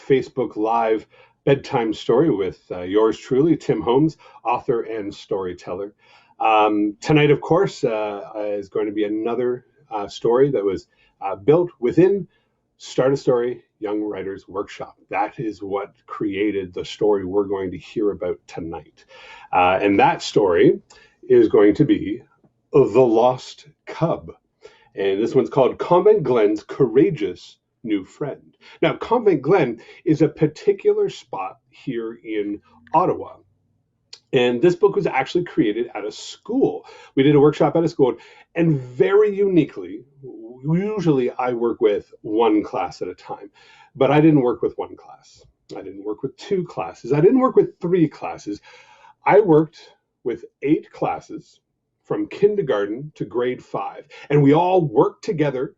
Facebook Live bedtime story with yours truly, Tim Holmes, author and storyteller. Tonight, of course, is going to be another story that was built within Start a Story Young Writers Workshop. That is what created the story we're going to hear about tonight. And that story is going to be The Lost Cub. And this one's called Convent Glen's Courageous New Friend. Now, Convent Glen is a particular spot here in Ottawa. And this book was actually created at a school. We did a workshop at a school, and very uniquely, usually I work with one class at a time, but I didn't work with one class. I didn't work with two classes. I didn't work with three classes. I worked with 8 classes from kindergarten to grade 5. And we all worked together,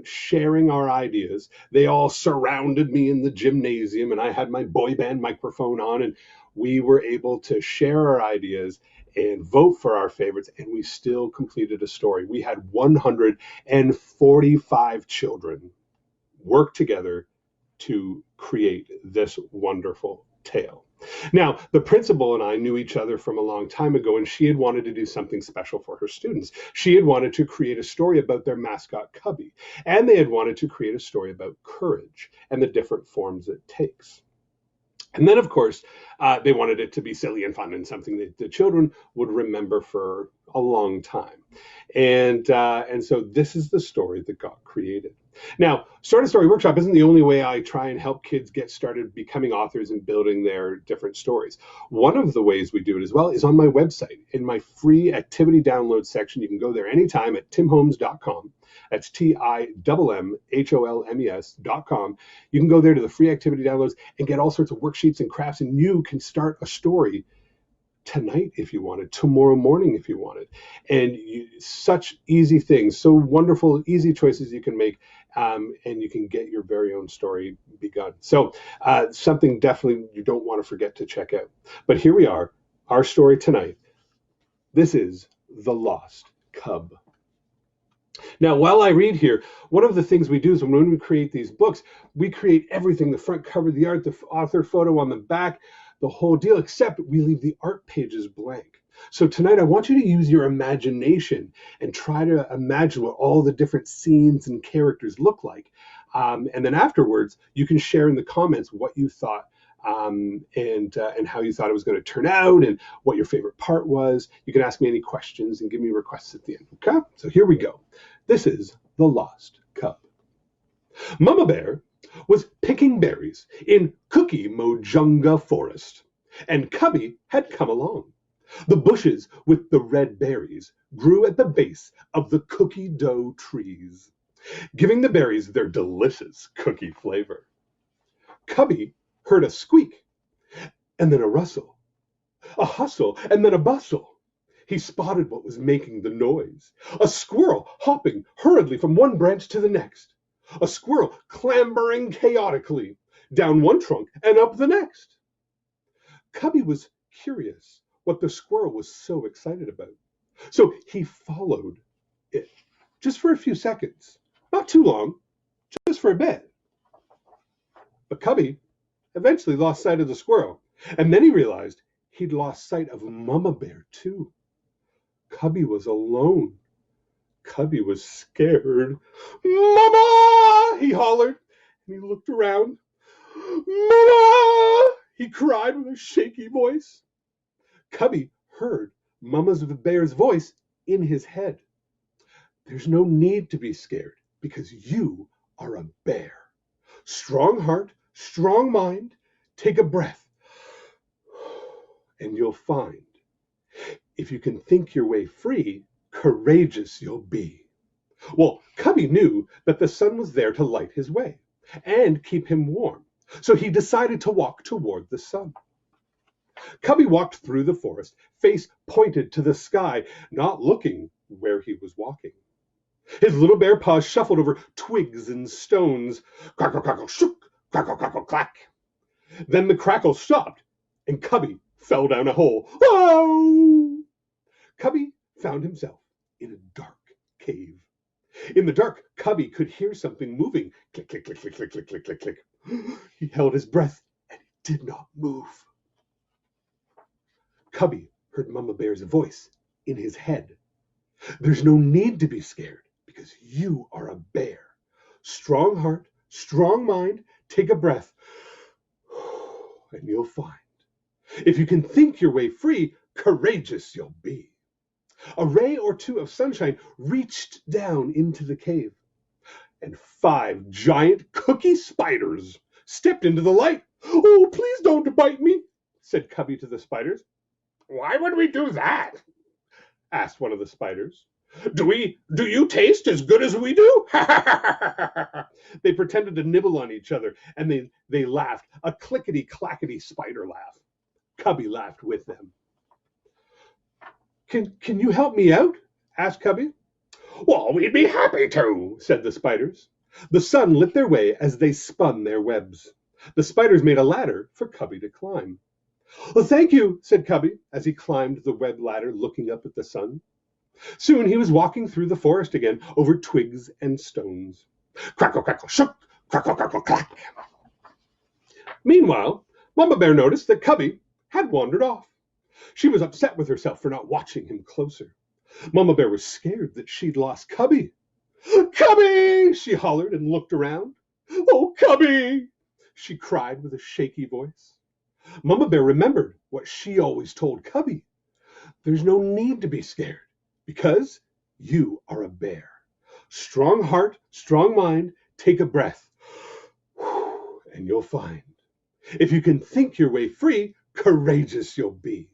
sharing our ideas. They all surrounded me in the gymnasium, and I had my boy band microphone on, and we were able to share our ideas and vote for our favorites, and we still completed a story. We had 145 children work together to create this wonderful tale. Now, the principal and I knew each other from a long time ago, and she had wanted to do something special for her students. She had wanted to create a story about their mascot, Cubby, and they had wanted to create a story about courage and the different forms it takes. And then, of course, they wanted it to be silly and fun and something that the children would remember for a long time. And so this is the story that got created. Now, Start a Story Workshop isn't the only way I try and help kids get started becoming authors and building their different stories. One of the ways we do it as well is on my website. In my free activity download section, you can go there anytime at timholmes.com. That's TIMMHOLMES.com. You can go there to the free activity downloads and get all sorts of worksheets and crafts, and you can start a story tonight if you wanted, tomorrow morning if you wanted. And such easy things, so wonderful, easy choices you can make, and you can get your very own story begun. So something definitely you don't want to forget to check out. But here we are, our story tonight. This is The Lost Cub. Now, while I read here, one of the things we do is when we create these books, we create everything, the front cover, the art, the author photo on the back, the whole deal, except we leave the art pages blank. So tonight, I want you to use your imagination and try to imagine what all the different scenes and characters look like. And then afterwards, you can share in the comments what you thought and how you thought it was going to turn out and what your favorite part was. You can ask me any questions and give me requests at the end. Okay, so here we go. This is The Lost Cub. Mama Bear was picking berries in Cookie Mojunga Forest, and Cubby had come along. The bushes with the red berries grew at the base of the cookie dough trees, giving the berries their delicious cookie flavor. Cubby heard a squeak, and then a rustle, a hustle, and then a bustle. He spotted what was making the noise. A squirrel hopping hurriedly from one branch to the next. A squirrel clambering chaotically down one trunk and up the next. Cubby was curious what the squirrel was so excited about. So he followed it just for a few seconds. Not too long, just for a bit. But Cubby eventually lost sight of the squirrel, and then he realized he'd lost sight of Mama Bear too. Cubby was alone. Cubby was scared. "Mama!" he hollered, and he looked around. "Mama!" he cried with a shaky voice. Cubby heard Mama Bear's voice in his head. "There's no need to be scared because you are a bear. Strong heart, strong mind. Take a breath, and you'll find if you can think your way free, courageous you'll be." Well, Cubby knew that the sun was there to light his way and keep him warm, so he decided to walk toward the sun. Cubby walked through the forest, face pointed to the sky, not looking where he was walking. His little bare paws shuffled over twigs and stones. Crackle, crackle, shook, crackle, crackle, clack. Then the crackle stopped, and Cubby fell down a hole. Oh! Cubby found himself in a dark cave. In the dark, Cubby could hear something moving. Click, click, click, click, click, click, click, click, click. He held his breath and he did not move. Cubby heard Mama Bear's voice in his head. There's no need to be scared because you are a bear. Strong heart, strong mind, take a breath, and you'll find. If you can think your way free, courageous you'll be. A ray or two of sunshine reached down into the cave, and 5 giant cookie spiders stepped into the light. Oh, please don't bite me, said Cubby to the spiders. Why would we do that? Asked one of the spiders. Do you taste as good as we do? They pretended to nibble on each other, and they laughed, a clickety-clackety spider laugh. Cubby laughed with them. Can you help me out? Asked Cubby. Well, we'd be happy to, said the spiders. The sun lit their way as they spun their webs. The spiders made a ladder for Cubby to climb. Well, thank you, said Cubby as he climbed the web ladder looking up at the sun. Soon he was walking through the forest again over twigs and stones. Crackle, crackle, shook, crackle, crackle, clack. Meanwhile, Mama Bear noticed that Cubby had wandered off. She was upset with herself for not watching him closer. Mama Bear was scared that she'd lost Cubby. Cubby! She hollered and looked around. Oh, Cubby! She cried with a shaky voice. Mama Bear remembered what she always told Cubby. There's no need to be scared because you are a bear. Strong heart, strong mind, take a breath, and you'll find. If you can think your way free, courageous you'll be.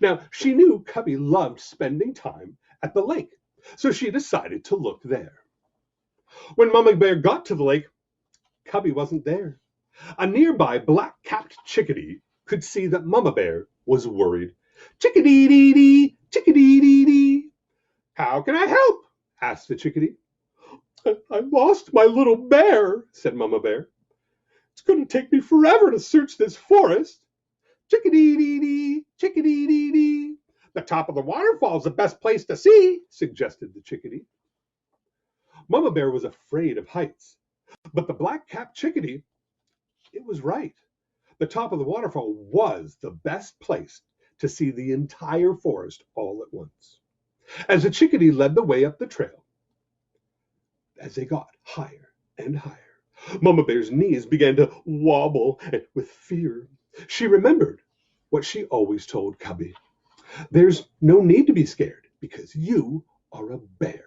Now, she knew Cubby loved spending time at the lake, so she decided to look there. When Mama Bear got to the lake, Cubby wasn't there. A nearby black-capped chickadee could see that Mama Bear was worried. Chickadee-dee-dee, chickadee-dee-dee. How can I help? Asked the chickadee. I lost my little bear, said Mama Bear. It's going to take me forever to search this forest. Chickadee-dee-dee, chickadee-dee-dee. The top of the waterfall's the best place to see, suggested the chickadee. Mama Bear was afraid of heights, but the black-capped chickadee, it was right. The top of the waterfall was the best place to see the entire forest all at once. As the chickadee led the way up the trail, as they got higher and higher, Mama Bear's knees began to wobble with fear. She remembered what she always told Cubby. There's no need to be scared because you are a bear.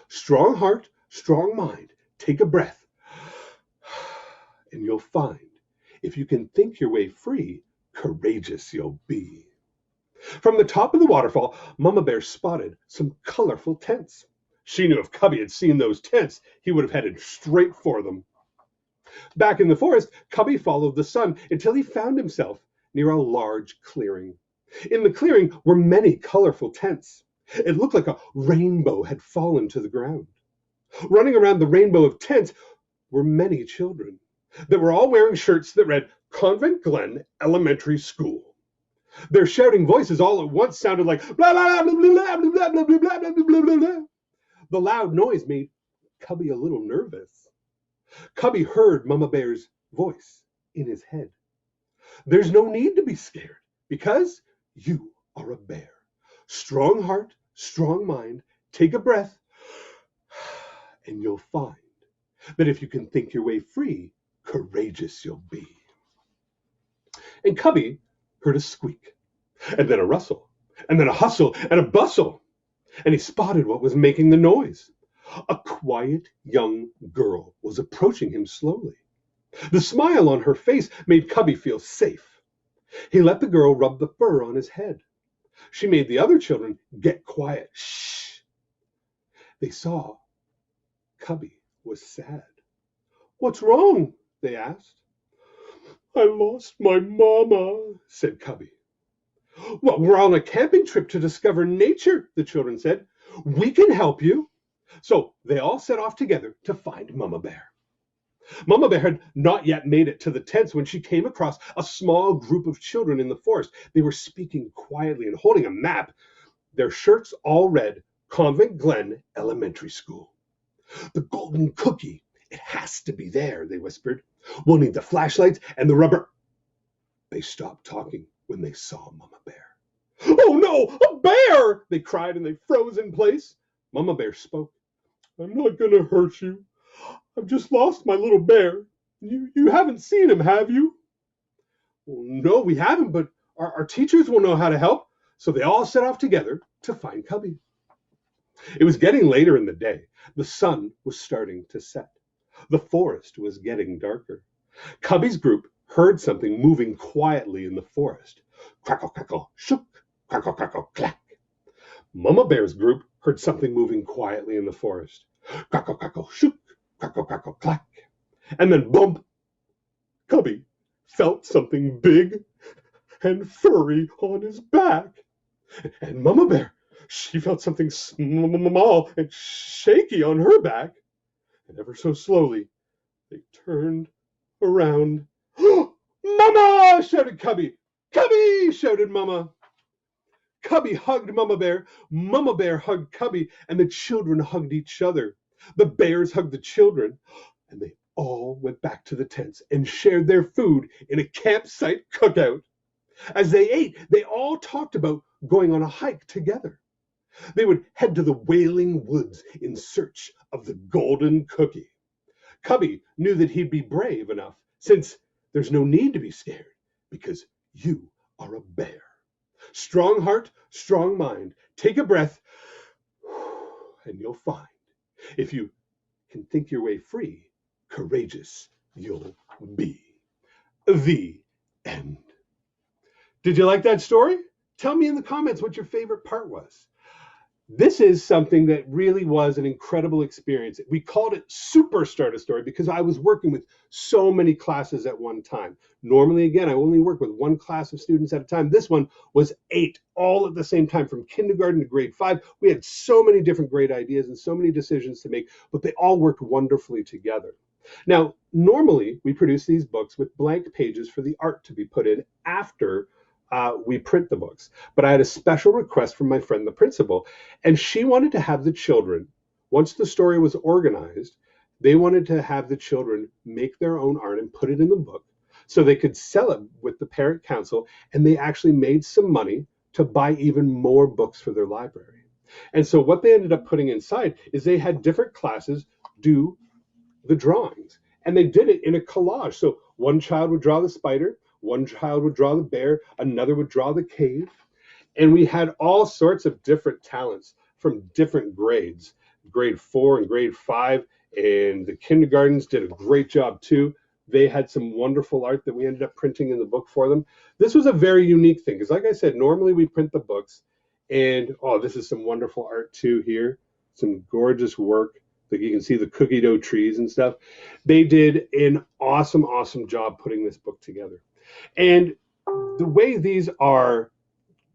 Strong heart, strong mind, take a breath, and you'll find. If you can think your way free, courageous you'll be. From the top of the waterfall, Mama Bear spotted some colorful tents. She knew if Cubby had seen those tents, he would have headed straight for them. Back in the forest, Cubby followed the sun until he found himself near a large clearing. In the clearing were many colorful tents. It looked like a rainbow had fallen to the ground. Running around the rainbow of tents were many children that were all wearing shirts that read Convent Glen Elementary School. Their shouting voices all at once sounded like blah blah blah blah blah blah blah blah blah blah blah blah. The loud noise made Cubby a little nervous. Cubby heard Mama Bear's voice in his head. There's no need to be scared because you are a bear. Strong heart, strong mind, take a breath, and you'll find that if you can think your way free, courageous you'll be. And Cubby heard a squeak, and then a rustle, and then a hustle and a bustle, and he spotted what was making the noise. A quiet young girl was approaching him slowly. The smile on her face made Cubby feel safe. He let the girl rub the fur on his head. She made the other children get quiet. Shh. They saw Cubby was sad. What's wrong? They asked. I lost my mama, said Cubby. Well, we're on a camping trip to discover nature, the children said. We can help you. So they all set off together to find Mama Bear. Mama Bear had not yet made it to the tents when she came across a small group of children in the forest. They were speaking quietly and holding a map. Their shirts all read Convent Glen Elementary School. The golden cookie. It has to be there, they whispered. We'll need the flashlights and the rubber. They stopped talking when they saw Mama Bear. Oh no, a bear! They cried and they froze in place. Mama Bear spoke. I'm not going to hurt you. I've just lost my little bear. You haven't seen him, have you? Well, no, we haven't, but our teachers will know how to help. So they all set off together to find Cubby. It was getting later in the day. The sun was starting to set. The forest was getting darker. Cubby's group heard something moving quietly in the forest. Crackle, crackle, shook, crackle, crackle, clack. Mama Bear's group heard something moving quietly in the forest. Crackle, crackle, shook, crackle, crackle, clack. And then bump, Cubby felt something big and furry on his back. And Mama Bear, she felt something small and shaky on her back. And ever so slowly, they turned around. Mama! Shouted Cubby. Cubby! Shouted Mama. Cubby hugged Mama Bear. Mama Bear hugged Cubby, and the children hugged each other. The bears hugged the children, and they all went back to the tents and shared their food in a campsite cookout. As they ate, they all talked about going on a hike together. They would head to the Wailing Woods in search of the golden cookie. Cubby knew that he'd be brave enough, since there's no need to be scared, because you are a bear. Strong heart, strong mind. Take a breath, and you'll find. If you can think your way free, courageous you'll be. The end. Did you like that story? Tell me in the comments what your favorite part was. This is something that really was an incredible experience. We called it Super Starter Story because I was working with so many classes at one time. Normally, again, I only work with one class of students at a time. This one was 8, all at the same time, from kindergarten to grade 5. We had so many different great ideas and so many decisions to make, but they all worked wonderfully together. Now, normally, we produce these books with blank pages for the art to be put in after we print the books. But I had a special request from my friend, the principal, and she wanted to have the children, once the story was organized, they wanted to have the children make their own art and put it in the book so they could sell it with the parent council, and they actually made some money to buy even more books for their library. And so what they ended up putting inside is they had different classes do the drawings, and they did it in a collage. So one child would draw the spider, one child would draw the bear, another would draw the cave. And we had all sorts of different talents from different grades, grade 4 and grade 5. And the kindergartens did a great job too. They had some wonderful art that we ended up printing in the book for them. This was a very unique thing because, like I said, normally we print the books. And, oh, this is some wonderful art too here. Some gorgeous work. Like you can see the cookie dough trees and stuff. They did an awesome, awesome job putting this book together. And the way these are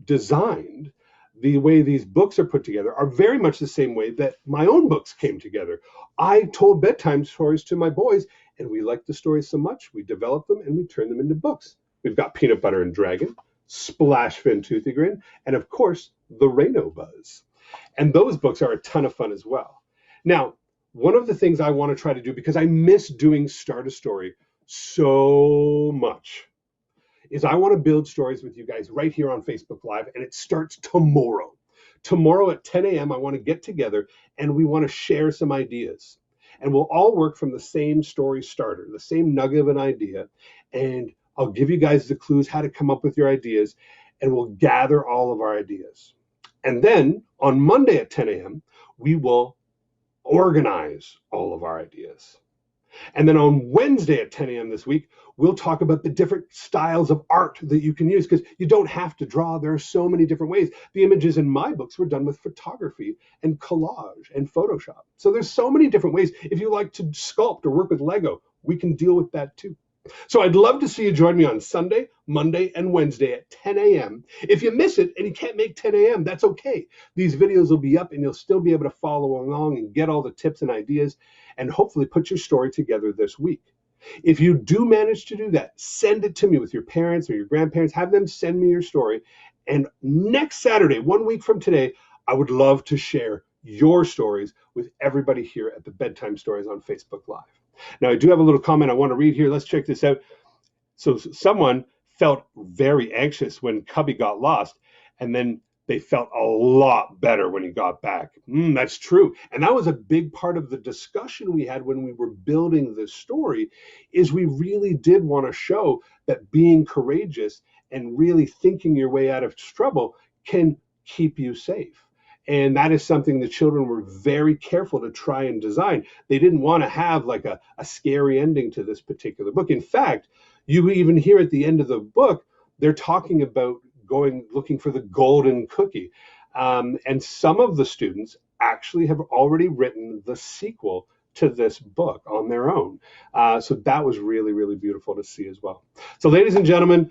designed, the way these books are put together, are very much the same way that my own books came together. I told bedtime stories to my boys, and we liked the stories so much, we developed them and we turned them into books. We've got Peanut Butter and Dragon, Splash Fin Toothy Grin, and of course, The Reno Buzz. And those books are a ton of fun as well. Now, one of the things I want to try to do, because I miss doing Start a Story so much, is I want to build stories with you guys right here on Facebook Live, and it starts tomorrow. Tomorrow at 10 a.m., I want to get together, and we want to share some ideas. And we'll all work from the same story starter, the same nugget of an idea, and I'll give you guys the clues how to come up with your ideas, and we'll gather all of our ideas. And then on Monday at 10 a.m., we will organize all of our ideas. And then on Wednesday at 10 a.m. this week, we'll talk about the different styles of art that you can use, because you don't have to draw. There are so many different ways. The images in my books were done with photography and collage and Photoshop. So there's so many different ways. If you like to sculpt or work with Lego, we can deal with that too. So I'd love to see you join me on Sunday, Monday, and Wednesday at 10 a.m. If you miss it and you can't make 10 a.m., that's okay. These videos will be up and you'll still be able to follow along and get all the tips and ideas and hopefully put your story together this week. If you do manage to do that, send it to me with your parents or your grandparents. Have them send me your story. And next Saturday, 1 week from today, I would love to share your stories with everybody here at the Bedtime Stories on Facebook Live. Now, I do have a little comment I want to read here. Let's check this out. So someone felt very anxious when Cubby got lost, and then they felt a lot better when he got back. That's true. And that was a big part of the discussion we had when we were building this story, is we really did want to show that being courageous and really thinking your way out of trouble can keep you safe. And that is something the children were very careful to try and design. They didn't want to have like a scary ending to this particular book. In fact, you even hear at the end of the book, they're talking about looking for the golden cookie. And some of the students actually have already written the sequel to this book on their own. So that was really, really beautiful to see as well. So ladies and gentlemen,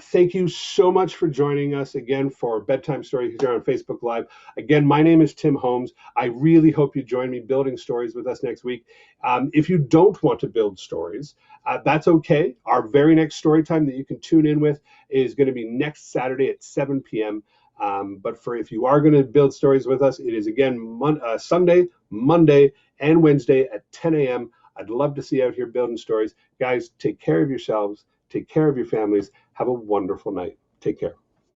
thank you so much for joining us again for Bedtime Story here on Facebook Live. Again, my name is Tim Holmes. I really hope you join me building stories with us next week. If you don't want to build stories, that's okay. Our very next story time that you can tune in with is going to be next Saturday at 7 p.m. But if you are going to build stories with us, it is again Sunday, Monday, and Wednesday at 10 a.m. I'd love to see you out here building stories. Guys, take care of yourselves. Take care of your families. Have a wonderful night. Take care.